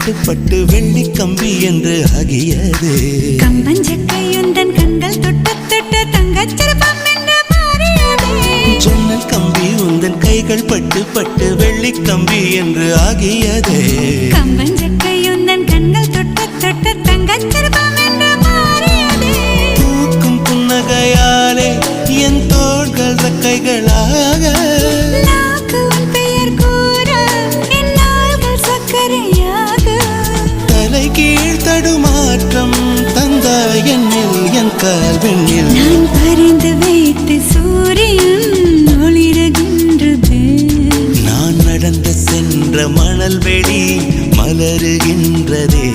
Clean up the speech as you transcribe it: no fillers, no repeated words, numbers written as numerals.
பட்டு பட்டு வெள்ளி கம்பி என்று ஆகியது. கம்பஞ்சக்கையுந்தன் கண்கள் தொட்டு தொட்டு தங்கச்சிற்பம் என்று மாறியது. ஜன்னல் கம்பி உந்தன் கைகள் பட்டு பட்டு வெள்ளி கம்பி என்று ஆகியது. கம்பஞ்சக்கையுந்தன் கண்கள் தொட்டு தொட்டு தங்கச்சிற்பம் என்று மாறியது. பூக்கும் புன்னகையாலே என் தோள்கள் கைகளாக நாக்குவன் பெயர் கூற என் நாள்கள் சக்கரையாக. தலை கீழ் தடுமாற்றம் தந்தாய் என்னில் என் கால்வெண்ணில். நான் பறிந்து வைத்து சூரியன் ஒளிருகின்றது. நான் நடந்து சென்ற மணல் வெளி மலருகின்றதே.